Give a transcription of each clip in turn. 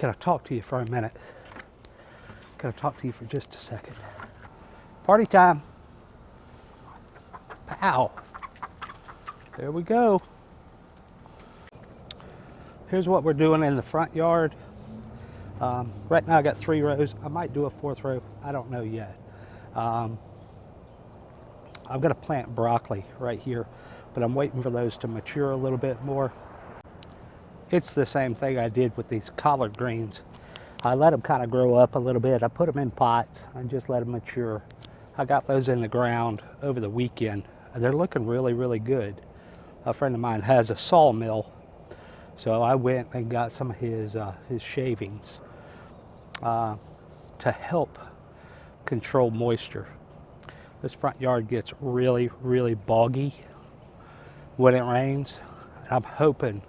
Can I talk to you for a minute? Can I talk to you for just a second? Party time. Pow. There we go. Here's what we're doing in the front yard. Right now I got 3 rows. I might do a 4th row. I don't know yet. I'm going to plant broccoli right here, but I'm waiting for those to mature a little bit more. It's the same thing I did with these collard greens. I let them kind of grow up a little bit. I put them in pots and just let them mature. I got those in the ground over the weekend. They're looking really, really good. A friend of mine has a sawmill, so I went and got some of his shavings to help control moisture. This front yard gets really, really boggy when it rains. I'm hoping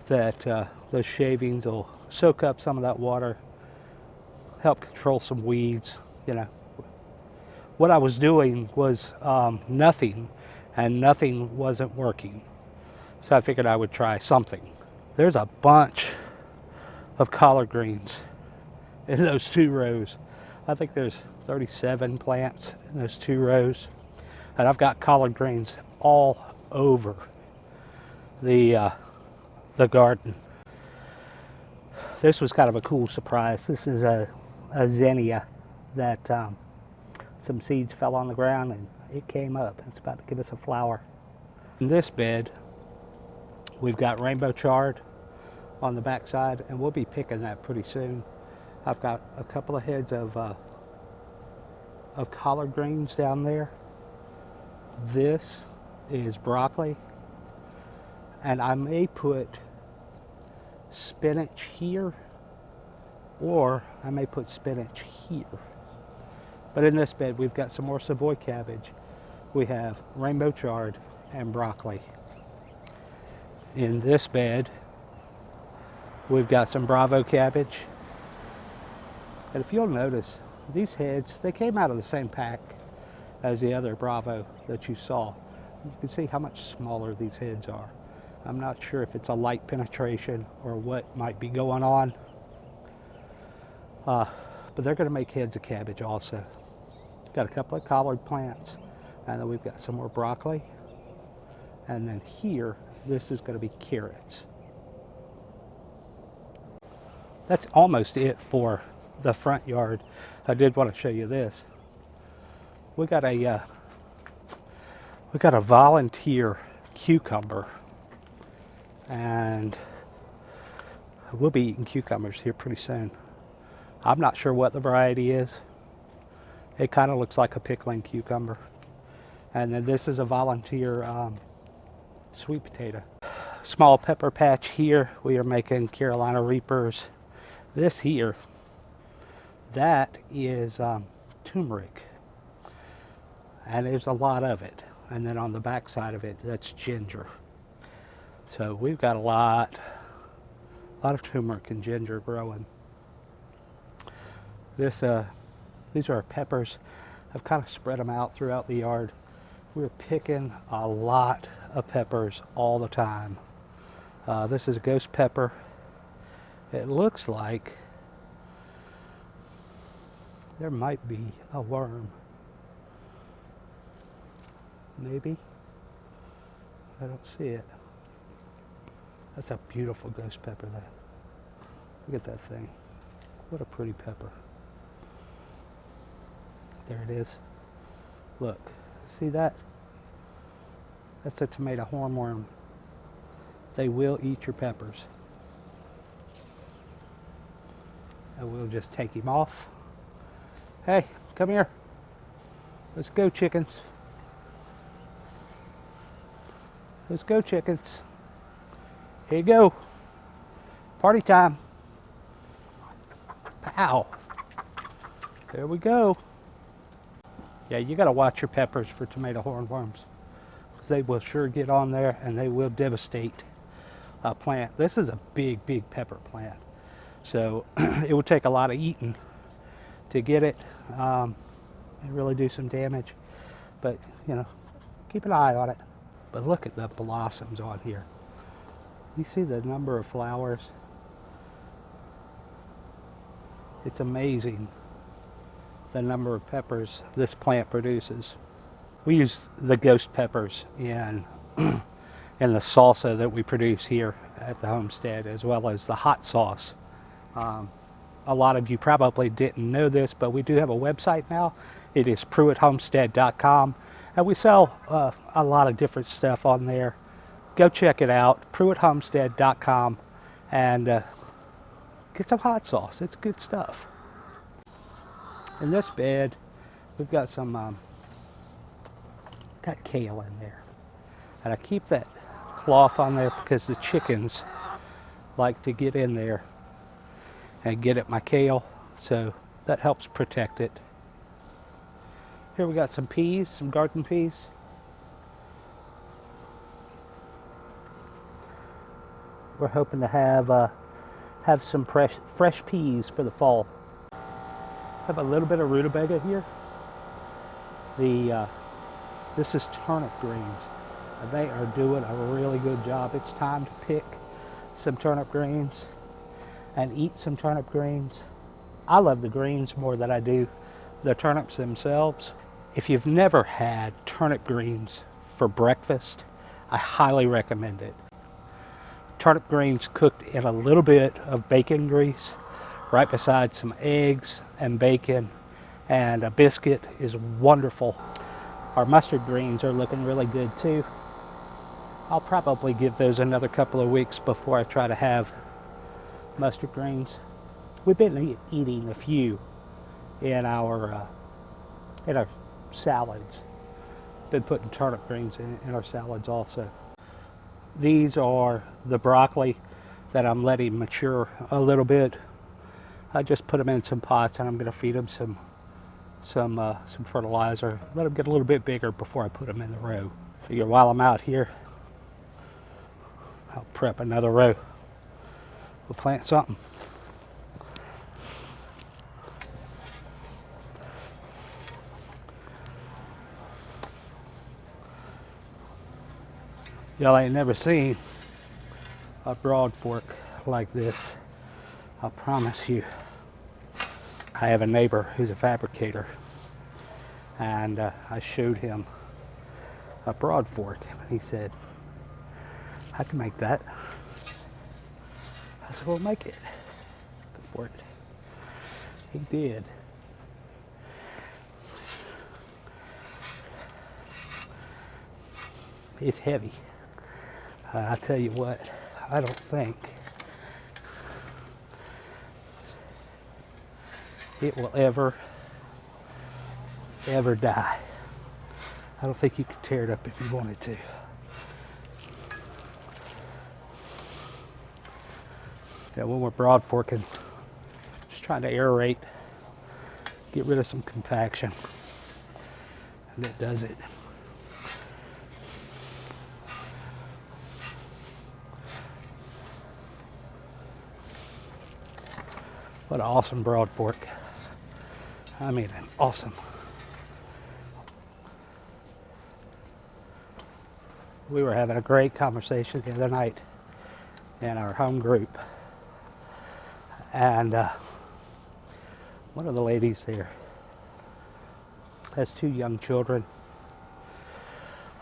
that those shavings will soak up some of that water, help control some weeds. You know, what I was doing was nothing, and nothing wasn't working. So I figured I would try something. There's a bunch of collard greens in those 2 rows. I think there's 37 plants in those 2 rows. And I've got collard greens all over the garden. This was kind of a cool surprise. This is a zinnia that some seeds fell on the ground and it came up. It's about to give us a flower. In this bed, we've got rainbow chard on the back side, and we'll be picking that pretty soon. I've got a couple of heads of collard greens down there. This is broccoli, and I may put spinach here, or I may put spinach here. But in this bed, we've got some more Savoy cabbage. We have rainbow chard and broccoli. In this bed, we've got some Bravo cabbage. And if you'll notice, these heads, they came out of the same pack as the other Bravo that you saw. You can see how much smaller these heads are. I'm not sure if it's a light penetration or what might be going on. But they're going to make heads of cabbage also. Got a couple of collard plants, and then we've got some more broccoli. And then here, this is going to be carrots. That's almost it for the front yard. I did want to show you this. We got a volunteer cucumber, and we'll be eating cucumbers here pretty soon. I'm not sure what the variety is. It kind of looks like a pickling cucumber. And then this is a volunteer sweet potato. Small pepper patch here. We are making Carolina Reapers. This here, that is turmeric, and there's a lot of it. And then on the back side of it, that's ginger. So we've got a lot of turmeric and ginger growing. These are our peppers. I've kind of spread them out throughout the yard. We're picking a lot of peppers all the time. This is a ghost pepper. It looks like there might be a worm. Maybe. I don't see it. That's a beautiful ghost pepper there. Look at that thing. What a pretty pepper. There it is. Look. See that? That's a tomato hornworm. They will eat your peppers. And we'll just take him off. Hey, come here. Let's go, chickens. Let's go, chickens. Here you go. Party time. Pow. There we go. Yeah, you got to watch your peppers for tomato hornworms, because they will sure get on there and they will devastate a plant. This is a big, big pepper plant. So it would take a lot of eating to get it and really do some damage. But, you know, keep an eye on it. But look at the blossoms on here. You see the number of flowers? It's amazing the number of peppers this plant produces. We use the ghost peppers in in the salsa that we produce here at the homestead, as well as the hot sauce. A lot of you probably didn't know this, but we do have a website now. It is pruitthomestead.com, and we sell a lot of different stuff on there. Go check it out, pruitthomestead.com, and get some hot sauce. It's good stuff. In this bed, we've got some got kale in there, and I keep that cloth on there because the chickens like to get in there and get at my kale, so that helps protect it. Here we got some peas, some garden peas. We're hoping to have some fresh peas for the fall. Have a little bit of rutabaga here. This is turnip greens. They are doing a really good job. It's time to pick some turnip greens and eat some turnip greens. I love the greens more than I do the turnips themselves. If you've never had turnip greens for breakfast, I highly recommend it. Turnip greens cooked in a little bit of bacon grease, right beside some eggs and bacon and a biscuit, is wonderful. Our mustard greens are looking really good too. I'll probably give those another couple of weeks before I try to have mustard greens. We've been eating a few in our salads. Been putting turnip greens in our salads also. These are the broccoli that I'm letting mature a little bit. I just put them in some pots, and I'm going to feed them some fertilizer. Let them get a little bit bigger before I put them in the row. Figure while I'm out here, I'll prep another row. We'll plant something. Y'all ain't never seen a broad fork like this, I promise you. I have a neighbor who's a fabricator, and I showed him a broad fork, and he said, I can make that. I said, well, make it. Go for it. He did. It's heavy. I tell you what, I don't think it will ever die. I don't think you could tear it up if you wanted to. Yeah, when we're broad forking, just trying to aerate, get rid of some compaction, and that does it. What an awesome broad fork. I mean, awesome. We were having a great conversation the other night in our home group. And one of the ladies there has 2 young children.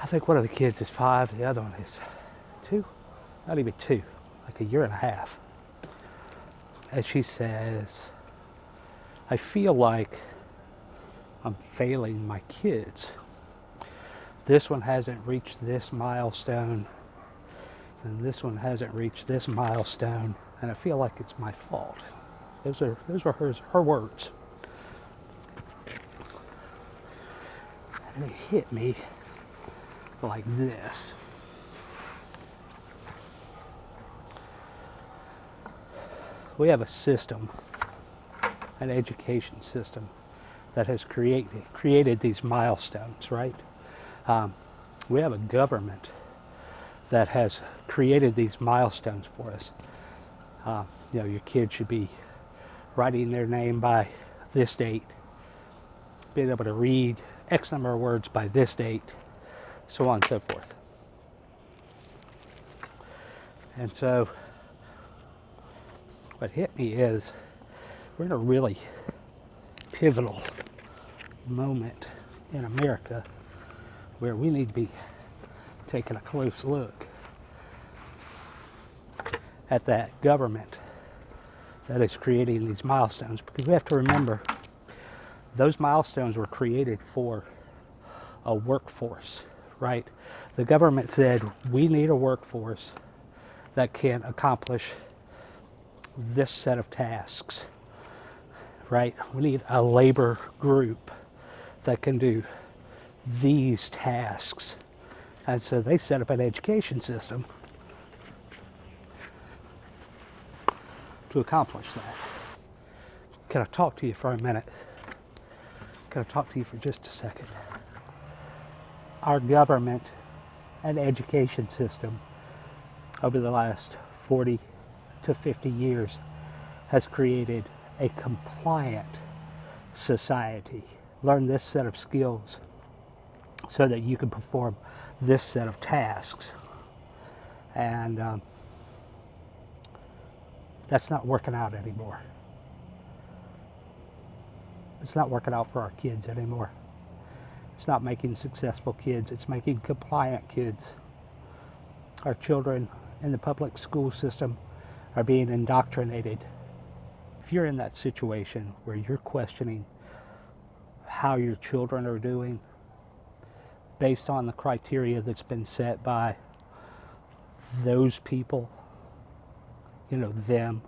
I think one of the kids is 5, the other one is 2, not even 2, like a year and a half. And she says, I feel like I'm failing my kids. This one hasn't reached this milestone, and this one hasn't reached this milestone, and I feel like it's my fault. Those were her words. And it hit me like this. We have a system, an education system, that has created these milestones, right? We have a government that has created these milestones for us. You know, your kid should be writing their name by this date, being able to read X number of words by this date, so on and so forth. And so what hit me is We're in a really pivotal moment in America where we need to be taking a close look at that government that is creating these milestones, because we have to remember those milestones were created for a workforce, right? The government said we need a workforce that can accomplish this set of tasks, right? We need a labor group that can do these tasks. And so they set up an education system to accomplish that. Can I talk to you for a minute? Can I talk to you for just a second? Our government and education system over the last 40 to 50 years has created a compliant society. Learn this set of skills so that you can perform this set of tasks. And that's not working out anymore. It's not working out for our kids anymore. It's not making successful kids, it's making compliant kids. Our children in the public school system are being indoctrinated. If you're in that situation where you're questioning how your children are doing based on the criteria that's been set by those people, them,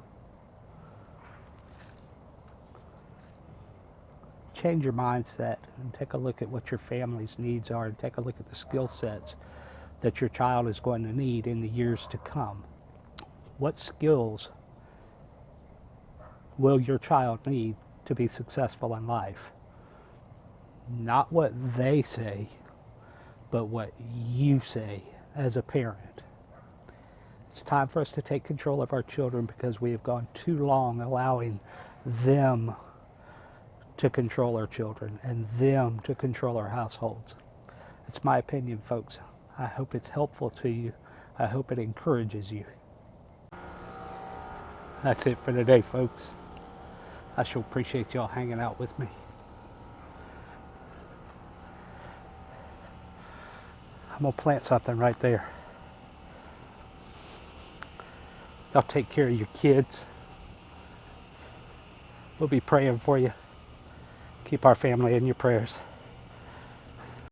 change your mindset and take a look at what your family's needs are, and take a look at the skill sets that your child is going to need in the years to come. What skills will your child need to be successful in life? Not what they say, but what you say as a parent. It's time for us to take control of our children, because we have gone too long allowing them to control our children and them to control our households. It's my opinion, folks. I hope it's helpful to you. I hope it encourages you. That's it for today, folks. I sure appreciate y'all hanging out with me. I'm gonna plant something right there. Y'all take care of your kids. We'll be praying for you. Keep our family in your prayers.